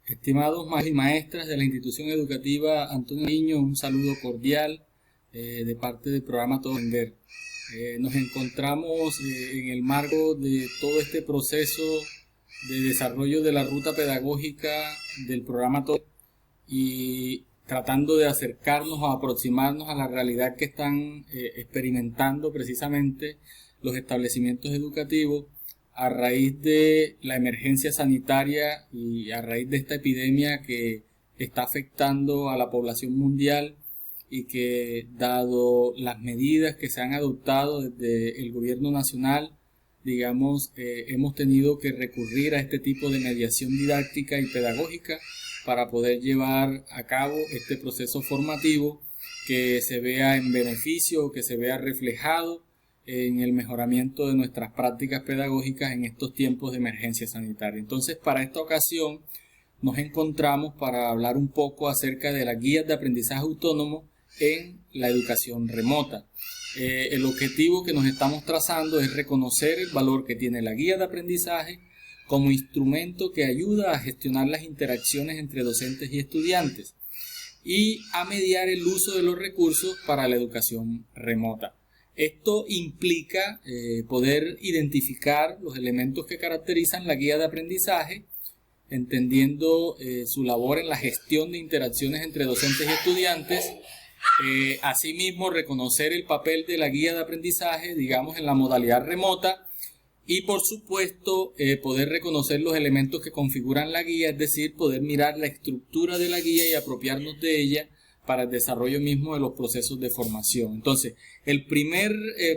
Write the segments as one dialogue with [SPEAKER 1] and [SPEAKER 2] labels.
[SPEAKER 1] Estimados maestros y maestras de la institución educativa Antonio Niño, un saludo cordial de parte del programa Todo Aprender. Nos encontramos en el marco de todo este proceso de desarrollo de la ruta pedagógica del programa Todo y tratando de acercarnos o aproximarnos a la realidad que están experimentando precisamente los establecimientos educativos a raíz de la emergencia sanitaria y a raíz de esta epidemia que está afectando a la población mundial y que, dado las medidas que se han adoptado desde el gobierno nacional, hemos tenido que recurrir a este tipo de mediación didáctica y pedagógica para poder llevar a cabo este proceso formativo que se vea en beneficio, que se vea reflejado en el mejoramiento de nuestras prácticas pedagógicas en estos tiempos de emergencia sanitaria. Entonces, para esta ocasión nos encontramos para hablar un poco acerca de las guías de aprendizaje autónomo en la educación remota. El objetivo que nos estamos trazando es reconocer el valor que tiene la guía de aprendizaje como instrumento que ayuda a gestionar las interacciones entre docentes y estudiantes y a mediar el uso de los recursos para la educación remota. Esto implica poder identificar los elementos que caracterizan la guía de aprendizaje, entendiendo su labor en la gestión de interacciones entre docentes y estudiantes. Asimismo, reconocer el papel de la guía de aprendizaje, en la modalidad remota, y por supuesto poder reconocer los elementos que configuran la guía, es decir, poder mirar la estructura de la guía y apropiarnos de ella para el desarrollo mismo de los procesos de formación. Entonces, el primer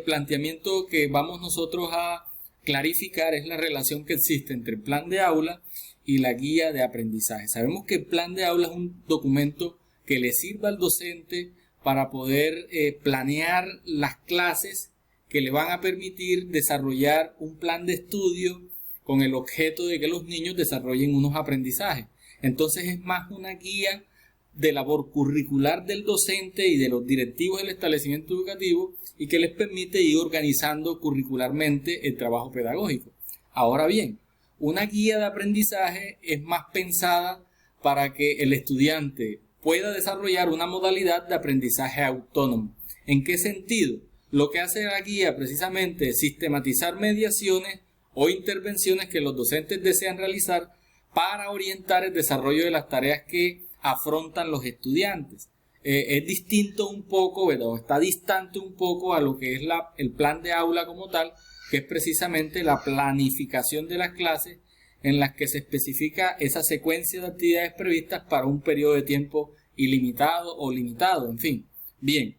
[SPEAKER 1] planteamiento que vamos nosotros a clarificar es la relación que existe entre el plan de aula y la guía de aprendizaje. Sabemos que el plan de aula es un documento que le sirva al docente para poder planear las clases que le van a permitir desarrollar un plan de estudio con el objeto de que los niños desarrollen unos aprendizajes. Entonces es más una guía de labor curricular del docente y de los directivos del establecimiento educativo y que les permite ir organizando curricularmente el trabajo pedagógico. Ahora bien, una guía de aprendizaje es más pensada para que el estudiante pueda desarrollar una modalidad de aprendizaje autónomo. ¿En qué sentido? Lo que hace la guía precisamente es sistematizar mediaciones o intervenciones que los docentes desean realizar para orientar el desarrollo de las tareas que afrontan los estudiantes. Es distinto un poco, ¿verdad? O está distante un poco a lo que es el plan de aula como tal, que es precisamente la planificación de las clases en las que se especifica esa secuencia de actividades previstas para un periodo de tiempo ilimitado o limitado, en fin. Bien,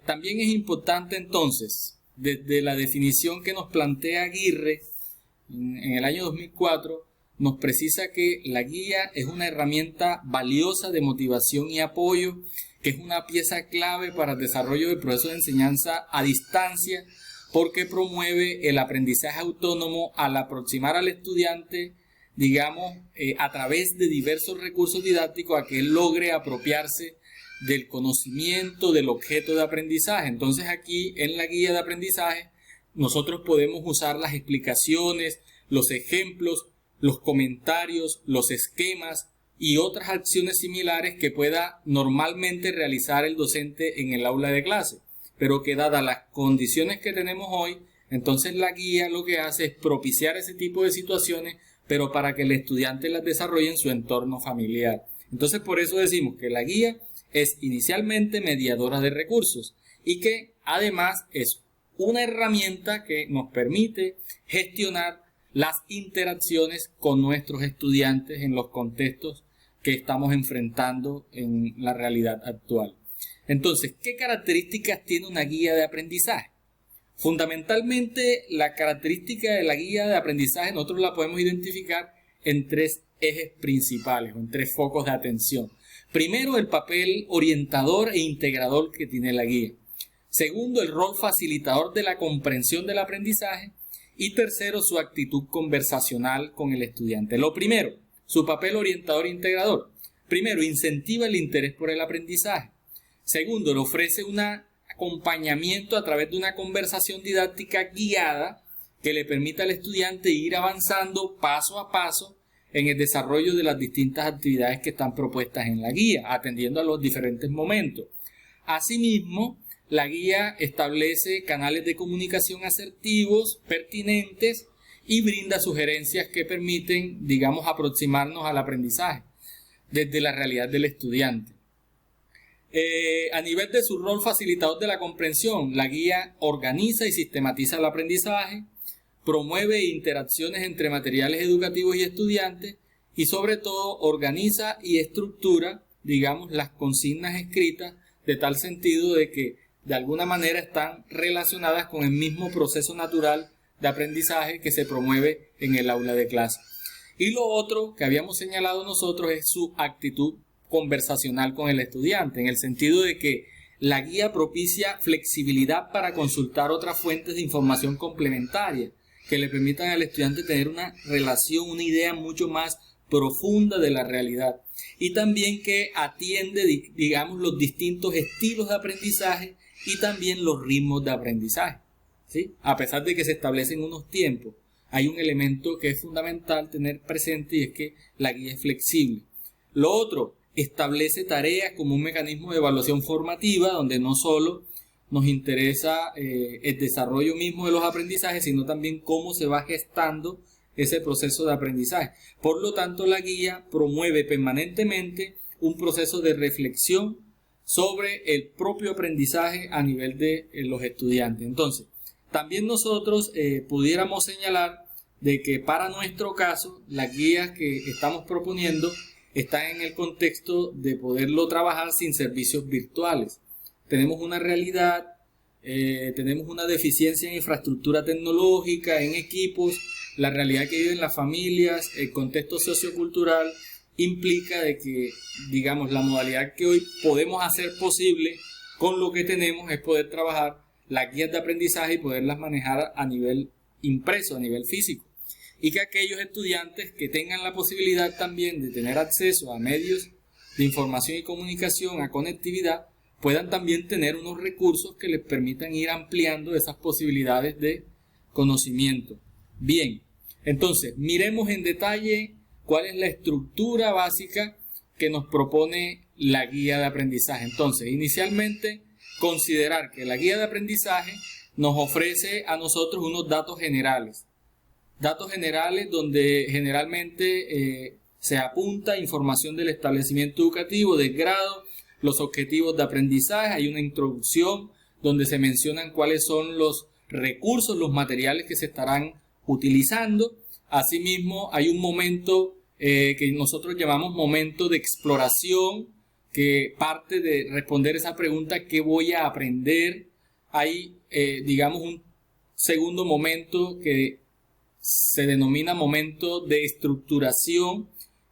[SPEAKER 1] también es importante entonces, desde la definición que nos plantea Aguirre en el año 2004, nos precisa que la guía es una herramienta valiosa de motivación y apoyo, que es una pieza clave para el desarrollo del proceso de enseñanza a distancia, porque promueve el aprendizaje autónomo al aproximar al estudiante, a través de diversos recursos didácticos a que él logre apropiarse del conocimiento del objeto de aprendizaje. Entonces aquí en la guía de aprendizaje nosotros podemos usar las explicaciones, los ejemplos, los comentarios, los esquemas y otras acciones similares que pueda normalmente realizar el docente en el aula de clase, pero que dadas las condiciones que tenemos hoy, entonces la guía lo que hace es propiciar ese tipo de situaciones, pero para que el estudiante las desarrolle en su entorno familiar. Entonces por eso decimos que la guía es inicialmente mediadora de recursos y que además es una herramienta que nos permite gestionar las interacciones con nuestros estudiantes en los contextos que estamos enfrentando en la realidad actual. Entonces, ¿qué características tiene una guía de aprendizaje? Fundamentalmente, la característica de la guía de aprendizaje nosotros la podemos identificar en tres ejes principales o en tres focos de atención. Primero, el papel orientador e integrador que tiene la guía. Segundo, el rol facilitador de la comprensión del aprendizaje. Y tercero, su actitud conversacional con el estudiante. Lo primero, su papel orientador e integrador. Primero, incentiva el interés por el aprendizaje. Segundo, le ofrece un acompañamiento a través de una conversación didáctica guiada que le permita al estudiante ir avanzando paso a paso en el desarrollo de las distintas actividades que están propuestas en la guía, atendiendo a los diferentes momentos. Asimismo, la guía establece canales de comunicación asertivos, pertinentes, y brinda sugerencias que permiten, digamos, aproximarnos al aprendizaje desde la realidad del estudiante. A nivel de su rol facilitador de la comprensión, la guía organiza y sistematiza el aprendizaje, promueve interacciones entre materiales educativos y estudiantes y sobre todo organiza y estructura, digamos, las consignas escritas de tal sentido de que de alguna manera están relacionadas con el mismo proceso natural de aprendizaje que se promueve en el aula de clase. Y lo otro que habíamos señalado nosotros es su actitud conversacional con el estudiante, en el sentido de que la guía propicia flexibilidad para consultar otras fuentes de información complementaria que le permitan al estudiante tener una relación, una idea mucho más profunda de la realidad, y también que atiende, digamos, los distintos estilos de aprendizaje y también los ritmos de aprendizaje. ¿Sí? A pesar de que se establecen unos tiempos, hay un elemento que es fundamental tener presente y es que la guía es flexible. Lo otro, establece tareas como un mecanismo de evaluación formativa donde no solo nos interesa el desarrollo mismo de los aprendizajes, sino también cómo se va gestando ese proceso de aprendizaje. Por lo tanto, la guía promueve permanentemente un proceso de reflexión sobre el propio aprendizaje a nivel de los estudiantes. Entonces, también nosotros pudiéramos señalar de que para nuestro caso, las guías que estamos proponiendo están en el contexto de poderlo trabajar sin servicios virtuales. Tenemos una realidad, tenemos una deficiencia en infraestructura tecnológica, en equipos, la realidad que viven las familias, el contexto sociocultural implica de que, digamos, la modalidad que hoy podemos hacer posible con lo que tenemos es poder trabajar las guías de aprendizaje y poderlas manejar a nivel impreso, a nivel físico. Y que aquellos estudiantes que tengan la posibilidad también de tener acceso a medios de información y comunicación, a conectividad, puedan también tener unos recursos que les permitan ir ampliando esas posibilidades de conocimiento. Bien, entonces miremos en detalle cuál es la estructura básica que nos propone la guía de aprendizaje. Entonces, inicialmente, considerar que la guía de aprendizaje nos ofrece a nosotros unos datos generales donde generalmente se apunta información del establecimiento educativo, del grado, los objetivos de aprendizaje. Hay una introducción donde se mencionan cuáles son los recursos, los materiales que se estarán utilizando. Asimismo, hay un momento que nosotros llamamos momento de exploración, que parte de responder esa pregunta, ¿qué voy a aprender? Hay, digamos, un segundo momento que se denomina momento de estructuración,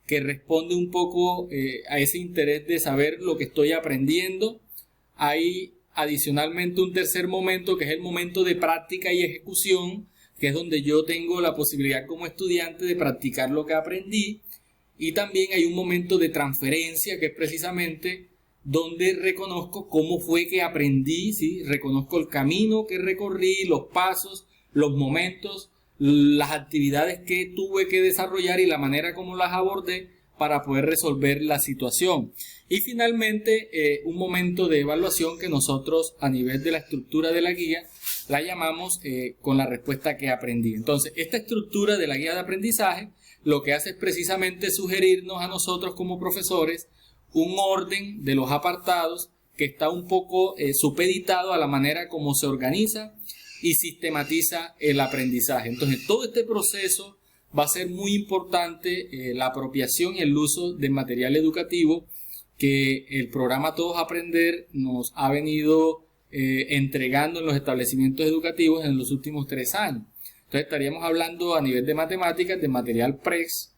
[SPEAKER 1] que responde un poco a ese interés de saber lo que estoy aprendiendo. Hay adicionalmente un tercer momento, que es el momento de práctica y ejecución, que es donde yo tengo la posibilidad como estudiante de practicar lo que aprendí. Y también hay un momento de transferencia, que es precisamente donde reconozco cómo fue que aprendí, ¿sí? Reconozco el camino que recorrí, los pasos, los momentos, las actividades que tuve que desarrollar y la manera como las abordé para poder resolver la situación. Y finalmente, un momento de evaluación que nosotros a nivel de la estructura de la guía la llamamos con la respuesta que aprendí. Entonces, esta estructura de la guía de aprendizaje lo que hace es precisamente sugerirnos a nosotros como profesores un orden de los apartados que está un poco supeditado a la manera como se organiza y sistematiza el aprendizaje. Entonces, todo este proceso va a ser muy importante, la apropiación y el uso del material educativo que el programa Todos Aprender nos ha venido entregando en los establecimientos educativos en los últimos 3 años. Entonces, estaríamos hablando a nivel de matemáticas, de material PREX,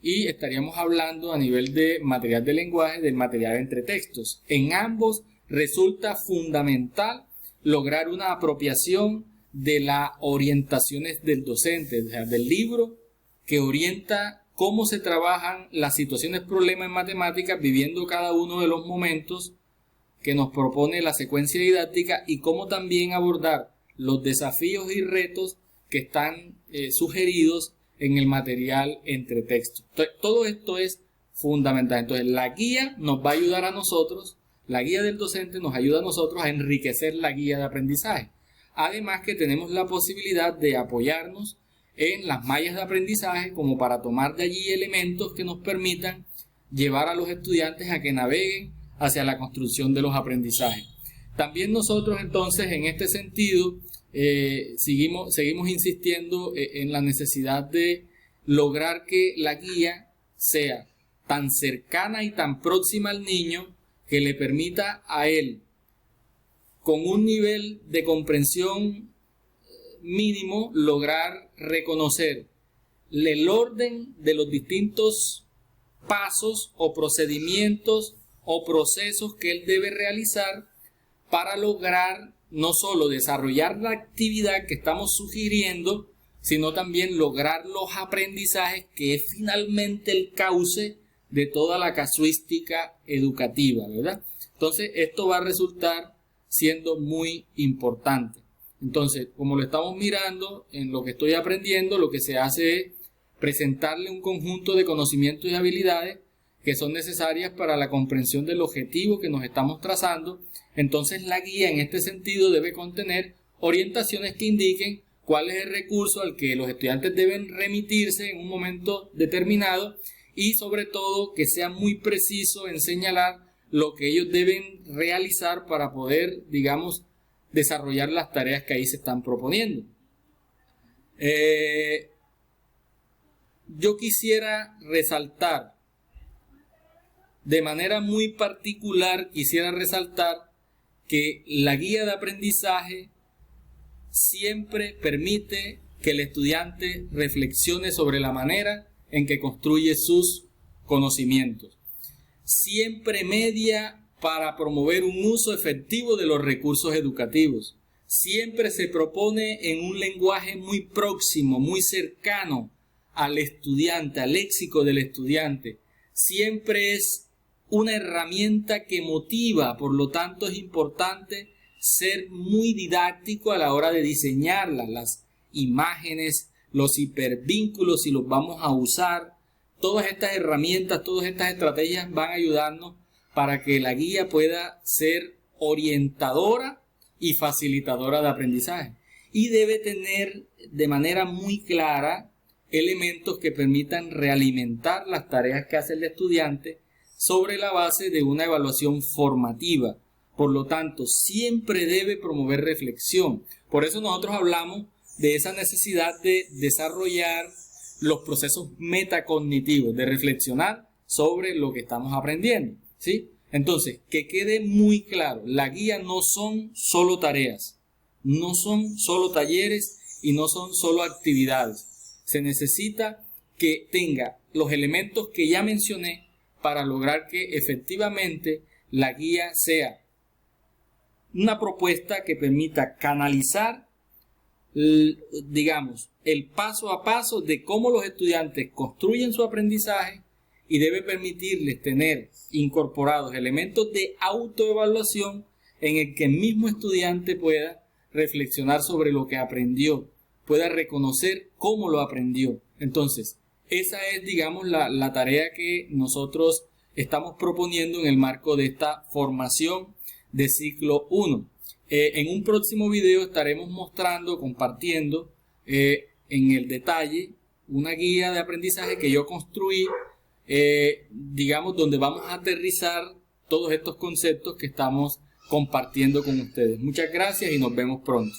[SPEAKER 1] y estaríamos hablando a nivel de material de lenguaje, del material entre textos. En ambos resulta fundamental lograr una apropiación de las orientaciones del docente, o sea, del libro que orienta cómo se trabajan las situaciones problema en matemáticas, viviendo cada uno de los momentos que nos propone la secuencia didáctica, y cómo también abordar los desafíos y retos que están sugeridos en el material entre textos. Entonces, todo esto es fundamental. Entonces, la guía nos va a ayudar a nosotros, la guía del docente nos ayuda a nosotros a enriquecer la guía de aprendizaje. Además que tenemos la posibilidad de apoyarnos en las mallas de aprendizaje como para tomar de allí elementos que nos permitan llevar a los estudiantes a que naveguen hacia la construcción de los aprendizajes. También nosotros entonces en este sentido seguimos insistiendo en la necesidad de lograr que la guía sea tan cercana y tan próxima al niño que le permita a él, con un nivel de comprensión mínimo, lograr reconocer el orden de los distintos pasos o procedimientos o procesos que él debe realizar para lograr no solo desarrollar la actividad que estamos sugiriendo, sino también lograr los aprendizajes que es finalmente el cauce de toda la casuística educativa, ¿verdad? Entonces, esto va a resultar siendo muy importante. Entonces, como lo estamos mirando, en lo que estoy aprendiendo, lo que se hace es presentarle un conjunto de conocimientos y habilidades que son necesarias para la comprensión del objetivo que nos estamos trazando. Entonces, la guía en este sentido debe contener orientaciones que indiquen cuál es el recurso al que los estudiantes deben remitirse en un momento determinado y sobre todo que sea muy preciso en señalar lo que ellos deben realizar para poder, digamos, desarrollar las tareas que ahí se están proponiendo. Yo quisiera resaltar, de manera muy particular, que la guía de aprendizaje siempre permite que el estudiante reflexione sobre la manera en que construye sus conocimientos. Siempre media para promover un uso efectivo de los recursos educativos. Siempre se propone en un lenguaje muy próximo, muy cercano al estudiante, al léxico del estudiante. Siempre es una herramienta que motiva, por lo tanto es importante ser muy didáctico a la hora de diseñarlas, las imágenes, los hipervínculos, si los vamos a usar. Todas estas herramientas, todas estas estrategias van a ayudarnos para que la guía pueda ser orientadora y facilitadora de aprendizaje. Y debe tener de manera muy clara elementos que permitan realimentar las tareas que hace el estudiante sobre la base de una evaluación formativa. Por lo tanto, siempre debe promover reflexión. Por eso nosotros hablamos de esa necesidad de desarrollar los procesos metacognitivos, de reflexionar sobre lo que estamos aprendiendo, ¿sí? Entonces, que quede muy claro, la guía no son solo tareas, no son solo talleres y no son solo actividades. Se necesita que tenga los elementos que ya mencioné para lograr que efectivamente la guía sea una propuesta que permita canalizar, digamos, el paso a paso de cómo los estudiantes construyen su aprendizaje y debe permitirles tener incorporados elementos de autoevaluación en el que el mismo estudiante pueda reflexionar sobre lo que aprendió, pueda reconocer cómo lo aprendió. Entonces, esa es, digamos, la tarea que nosotros estamos proponiendo en el marco de esta formación de ciclo 1. En un próximo video estaremos mostrando, compartiendo en el detalle una guía de aprendizaje que yo construí, digamos, donde vamos a aterrizar todos estos conceptos que estamos compartiendo con ustedes. Muchas gracias y nos vemos pronto.